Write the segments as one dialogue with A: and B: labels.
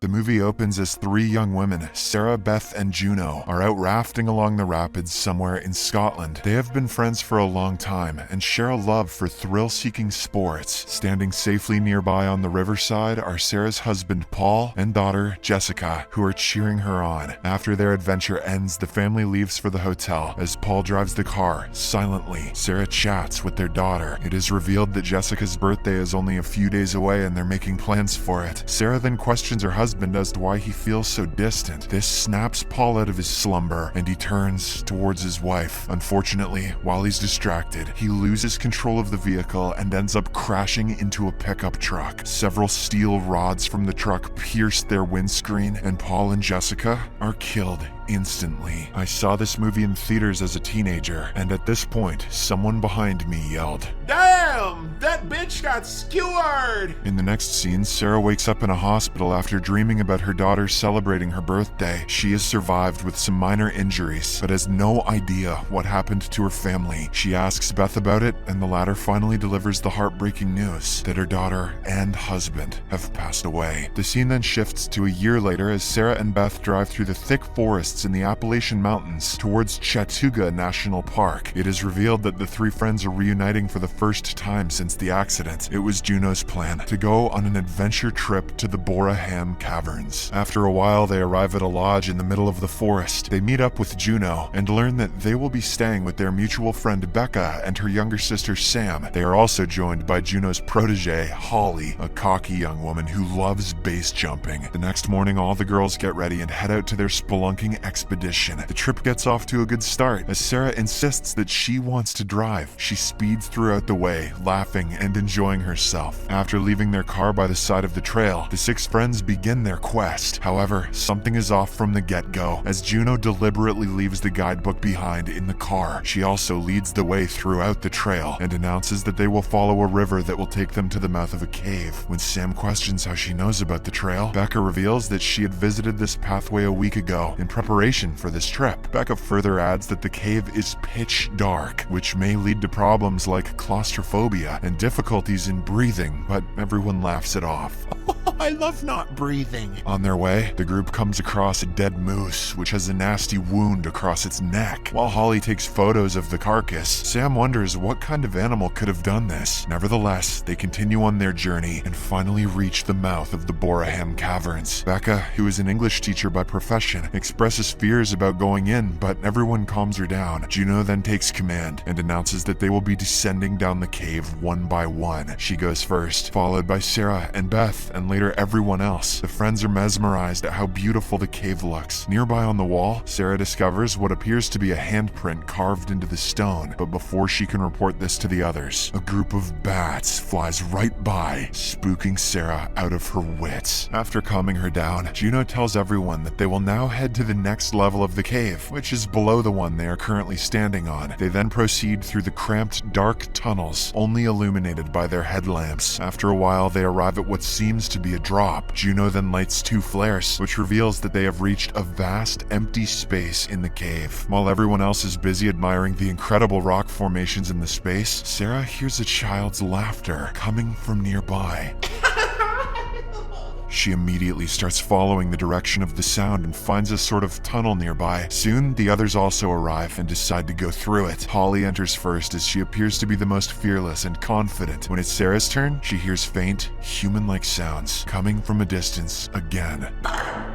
A: The movie opens as three young women, Sarah, Beth, and Juno, are out rafting along the rapids somewhere in Scotland. They have been friends for a long time and share a love for thrill-seeking sports. Standing safely nearby on the riverside are Sarah's husband Paul and daughter Jessica, who are cheering her on. After their adventure ends, the family leaves for the hotel. As Paul drives the car, silently, Sarah chats with their daughter. It is revealed that Jessica's birthday is only a few days away and they're making plans for it. Sarah then questions her husband as to why he feels so distant. This snaps Paul out of his slumber and he turns towards his wife. Unfortunately, while he's distracted, he loses control of the vehicle and ends up crashing into a pickup truck. Several steel rods from the truck pierce their windscreen and Paul and Jessica are killed instantly. I saw this movie in theaters as a teenager, and at this point, someone behind me yelled,
B: "Damn! That bitch got skewered!"
A: In the next scene, Sarah wakes up in a hospital after dreaming about her daughter celebrating her birthday. She has survived with some minor injuries, but has no idea what happened to her family. She asks Beth about it, and the latter finally delivers the heartbreaking news that her daughter and husband have passed away. The scene then shifts to a year later as Sarah and Beth drive through the thick forests in the Appalachian Mountains towards Chattooga National Park. It is revealed that the three friends are reuniting for the first time since the accident. It was Juno's plan to go on an adventure trip to the Boraham Caverns. After a while, they arrive at a lodge in the middle of the forest. They meet up with Juno and learn that they will be staying with their mutual friend Becca and her younger sister Sam. They are also joined by Juno's protege, Holly, a cocky young woman who loves base jumping. The next morning, all the girls get ready and head out to their spelunking expedition. The trip gets off to a good start as Sarah insists that she wants to drive. She speeds throughout the way, laughing and enjoying herself. After leaving their car by the side of the trail, the six friends begin their quest. However, something is off from the get-go as Juno deliberately leaves the guidebook behind in the car. She also leads the way throughout the trail and announces that they will follow a river that will take them to the mouth of a cave. When Sam questions how she knows about the trail, Becca reveals that she had visited this pathway a week ago in preparation for this trip. Becca further adds that the cave is pitch dark, which may lead to problems like claustrophobia and difficulties in breathing, but everyone laughs it off.
B: I love not breathing.
A: On their way, the group comes across a dead moose, which has a nasty wound across its neck. While Holly takes photos of the carcass, Sam wonders what kind of animal could have done this. Nevertheless, they continue on their journey and finally reach the mouth of the Boraham Caverns. Becca, who is an English teacher by profession, expresses fears about going in, but everyone calms her down. Juno then takes command and announces that they will be descending down the cave one by one. She goes first, followed by Sarah and Beth, and later everyone else. The friends are mesmerized at how beautiful the cave looks. Nearby on the wall, Sarah discovers what appears to be a handprint carved into the stone, but before she can report this to the others, a group of bats flies right by, spooking Sarah out of her wits. After calming her down, Juno tells everyone that they will now head to the next level of the cave, which is below the one they are currently standing on. They then proceed through the cramped, dark tunnels, only illuminated by their headlamps. After a while, they arrive at what seems to be a drop. Juno then lights two flares, which reveals that they have reached a vast, empty space in the cave. While everyone else is busy admiring the incredible rock formations in the space, Sarah hears a child's laughter coming from nearby. She immediately starts following the direction of the sound and finds a sort of tunnel nearby. Soon, the others also arrive and decide to go through it. Holly enters first as she appears to be the most fearless and confident. When it's Sarah's turn, she hears faint, human-like sounds coming from a distance again,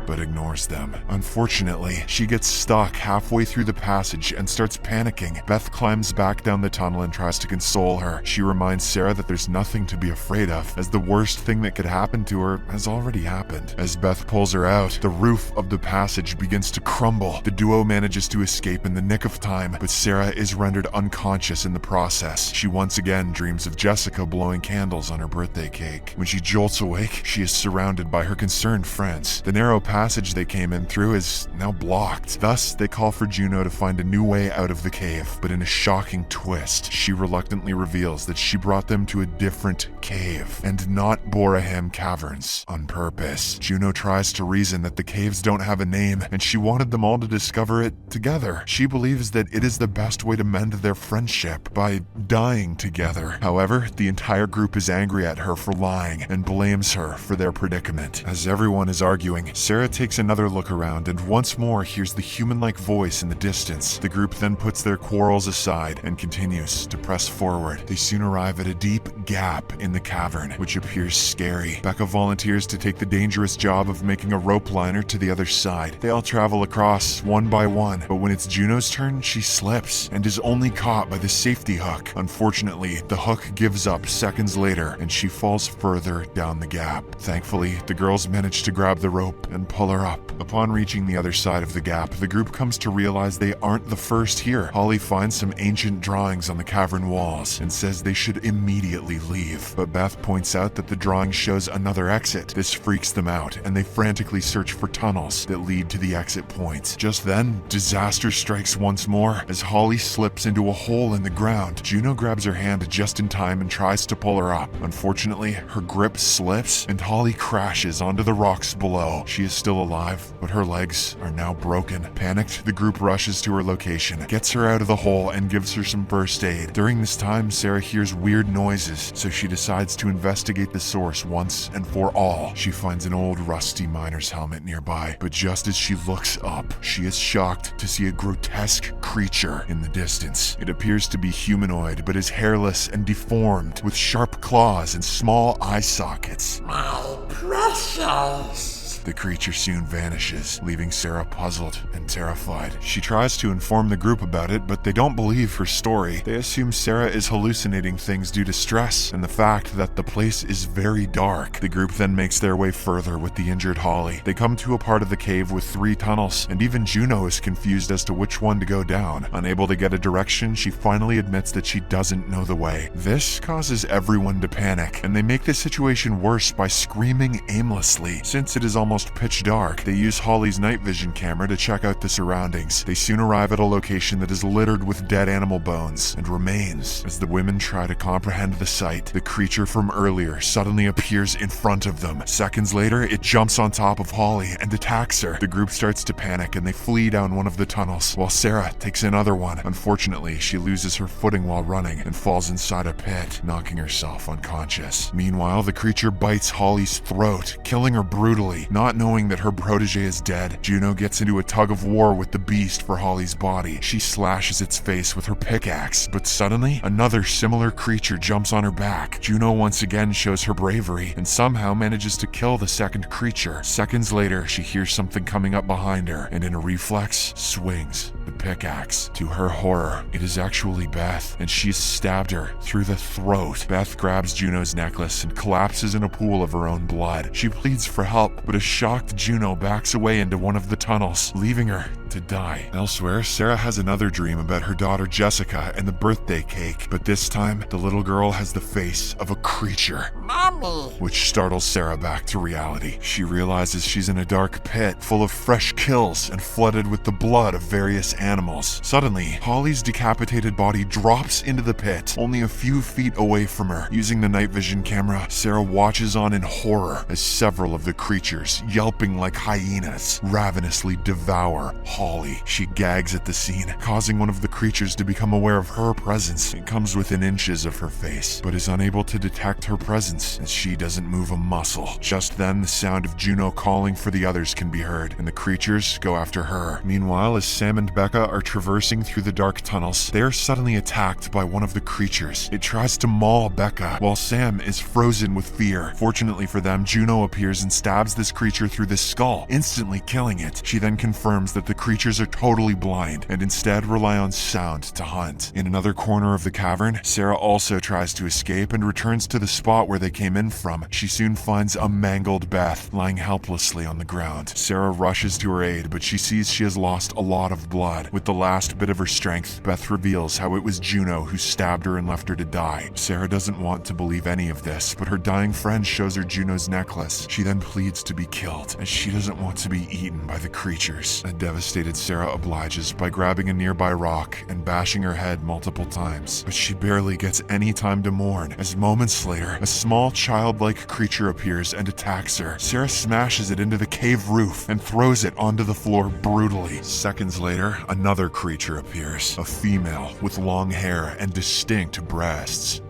A: but ignores them. Unfortunately, she gets stuck halfway through the passage and starts panicking. Beth climbs back down the tunnel and tries to console her. She reminds Sarah that there's nothing to be afraid of, as the worst thing that could happen to her has already happened. As Beth pulls her out, the roof of the passage begins to crumble. The duo manages to escape in the nick of time, but Sarah is rendered unconscious in the process. She once again dreams of Jessica blowing candles on her birthday cake. When she jolts awake, she is surrounded by her concerned friends. The narrow passage they came in through is now blocked. Thus, they call for Juno to find a new way out of the cave, but in a shocking twist, she reluctantly reveals that she brought them to a different cave, and not Boraham Caverns, on purpose. Juno tries to reason that the caves don't have a name, and she wanted them all to discover it together. She believes that it is the best way to mend their friendship, by dying together. However, the entire group is angry at her for lying, and blames her for their predicament. As everyone is arguing, Sarah takes another look around and once more hears the human-like voice in the distance. The group then puts their quarrels aside and continues to press forward. They soon arrive at a deep gap in the cavern, which appears scary. Becca volunteers to take the dangerous job of making a rope liner to the other side. They all travel across one by one, but when it's Juno's turn, she slips and is only caught by the safety hook. Unfortunately, the hook gives up seconds later and she falls further down the gap. Thankfully, the girls manage to grab the rope and pull her up. Upon reaching the other side of the gap, the group comes to realize they aren't the first here. Holly finds some ancient drawings on the cavern walls and says they should immediately leave. But Beth points out that the drawing shows another exit. This freaks them out, and they frantically search for tunnels that lead to the exit points. Just then, disaster strikes once more as Holly slips into a hole in the ground. Juno grabs her hand just in time and tries to pull her up. Unfortunately, her grip slips and Holly crashes onto the rocks below. She is still alive, but her legs are now broken. Panicked, the group rushes to her location, gets her out of the hole, and gives her some first aid. During this time, Sarah hears weird noises, so she decides to investigate the source once and for all. She finds an old rusty miner's helmet nearby, but just as she looks up, she is shocked to see a grotesque creature in the distance. It appears to be humanoid, but is hairless and deformed, with sharp claws and small eye sockets.
B: My precious.
A: The creature soon vanishes, leaving Sarah puzzled and terrified. She tries to inform the group about it, but they don't believe her story. They assume Sarah is hallucinating things due to stress and the fact that the place is very dark. The group then makes their way further with the injured Holly. They come to a part of the cave with 3 tunnels, and even Juno is confused as to which one to go down. Unable to get a direction, she finally admits that she doesn't know the way. This causes everyone to panic, and they make the situation worse by screaming aimlessly. Since it is almost pitch dark, they use Holly's night vision camera to check out the surroundings. They soon arrive at a location that is littered with dead animal bones and remains. As the women try to comprehend the sight, the creature from earlier suddenly appears in front of them. Seconds later, it jumps on top of Holly and attacks her. The group starts to panic and they flee down one of the tunnels, while Sarah takes another one. Unfortunately, she loses her footing while running and falls inside a pit, knocking herself unconscious. Meanwhile, the creature bites Holly's throat, killing her brutally. Not knowing that her protege is dead, Juno gets into a tug of war with the beast for Holly's body. She slashes its face with her pickaxe, but suddenly, another similar creature jumps on her back. Juno once again shows her bravery and somehow manages to kill the second creature. Seconds later, she hears something coming up behind her and in a reflex, swings the pickaxe. To her horror, it is actually Beth, and she has stabbed her through the throat. Beth grabs Juno's necklace and collapses in a pool of her own blood. She pleads for help, but a shocked Juno backs away into one of the tunnels, leaving her to die. Elsewhere, Sarah has another dream about her daughter Jessica and the birthday cake, but this time, the little girl has the face of a creature,
B: Mommy.
A: which startles Sarah back to reality. She realizes she's in a dark pit full of fresh kills and flooded with the blood of various animals. Suddenly, Holly's decapitated body drops into the pit, only a few feet away from her. Using the night vision camera, Sarah watches on in horror as several of the creatures, yelping like hyenas, ravenously devour Holly. She gags at the scene, causing one of the creatures to become aware of her presence. It comes within inches of her face, but is unable to detect her presence as she doesn't move a muscle. Just then, the sound of Juno calling for the others can be heard, and the creatures go after her. Meanwhile, as Sam and Becca are traversing through the dark tunnels, they are suddenly attacked by one of the creatures. It tries to maul Becca, while Sam is frozen with fear. Fortunately for them, Juno appears and stabs this creature through the skull, instantly killing it. She then confirms that the creatures are totally blind and instead rely on sound to hunt. In another corner of the cavern, Sarah also tries to escape and returns to the spot where they came in from. She soon finds a mangled Beth lying helplessly on the ground. Sarah rushes to her aid, but she sees she has lost a lot of blood. blood. With the last bit of her strength, Beth reveals how it was Juno who stabbed her and left her to die. Sarah doesn't want to believe any of this, but her dying friend shows her Juno's necklace. She then pleads to be killed, as she doesn't want to be eaten by the creatures. A devastated Sarah obliges by grabbing a nearby rock and bashing her head multiple times. But she barely gets any time to mourn, as moments later, a small childlike creature appears and attacks her. Sarah smashes it into the cave roof and throws it onto the floor brutally. Seconds later, another creature appears, a female with long hair and distinct breasts.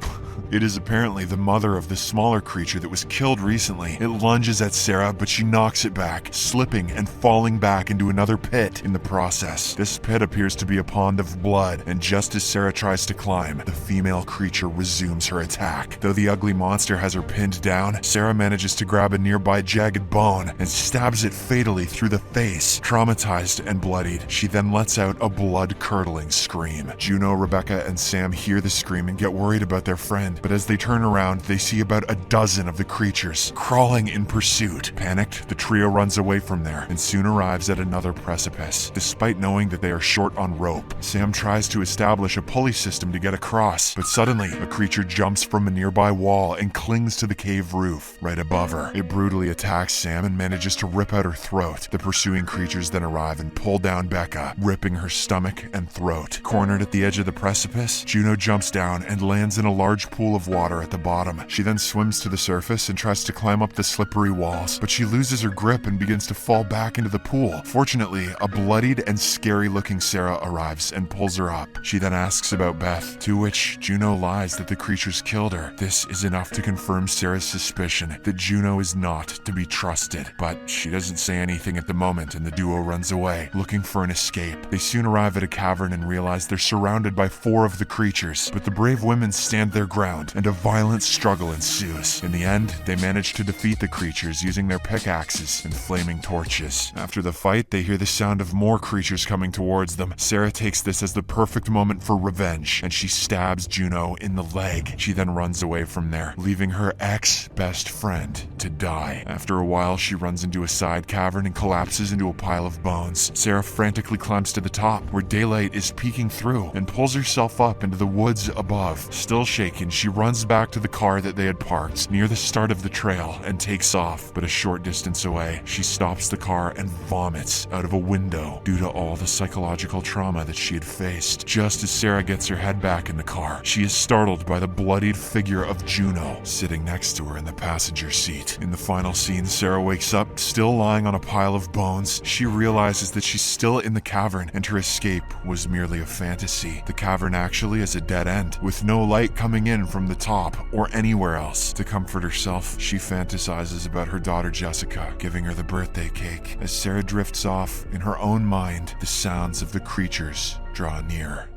A: It is apparently the mother of the smaller creature that was killed recently. It lunges at Sarah, but she knocks it back, slipping and falling back into another pit in the process. This pit appears to be a pond of blood, and just as Sarah tries to climb, the female creature resumes her attack. Though the ugly monster has her pinned down, Sarah manages to grab a nearby jagged bone and stabs it fatally through the face. Traumatized and bloodied, she then lets out a blood-curdling scream. Juno, Rebecca, and Sam hear the scream and get worried about their friend. But as they turn around, they see about a dozen of the creatures crawling in pursuit. Panicked, the trio runs away from there and soon arrives at another precipice. Despite knowing that they are short on rope, Sam tries to establish a pulley system to get across, but suddenly a creature jumps from a nearby wall and clings to the cave roof right above her. It brutally attacks Sam and manages to rip out her throat. The pursuing creatures then arrive and pull down Becca, ripping her stomach and throat. Cornered at the edge of the precipice, Juno jumps down and lands in a large pool of water at the bottom. She then swims to the surface and tries to climb up the slippery walls, but she loses her grip and begins to fall back into the pool. Fortunately, a bloodied and scary-looking Sarah arrives and pulls her up. She then asks about Beth, to which Juno lies that the creatures killed her. This is enough to confirm Sarah's suspicion that Juno is not to be trusted, but she doesn't say anything at the moment and the duo runs away, looking for an escape. They soon arrive at a cavern and realize they're surrounded by 4 of the creatures, but the brave women stand their ground and a violent struggle ensues. In the end, they manage to defeat the creatures using their pickaxes and flaming torches. After the fight, they hear the sound of more creatures coming towards them. Sarah takes this as the perfect moment for revenge, and she stabs Juno in the leg. She then runs away from there, leaving her ex-best friend to die. After a while, she runs into a side cavern and collapses into a pile of bones. Sarah frantically climbs to the top, where daylight is peeking through, and pulls herself up into the woods above. Still shaken, she runs back to the car that they had parked near the start of the trail and takes off, but a short distance away, she stops the car and vomits out of a window due to all the psychological trauma that she had faced. Just as Sarah gets her head back in the car, she is startled by the bloodied figure of Juno sitting next to her in the passenger seat. In the final scene, Sarah wakes up, still lying on a pile of bones. She realizes that she's still in the cavern and her escape was merely a fantasy. The cavern actually is a dead end, with no light coming in from the top or anywhere else. To comfort herself, she fantasizes about her daughter Jessica giving her the birthday cake. As Sarah drifts off, in her own mind, the sounds of the creatures draw near.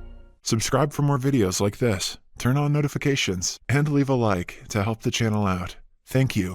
A: Subscribe for more videos like this, turn on notifications, and leave a like to help the channel out. Thank you.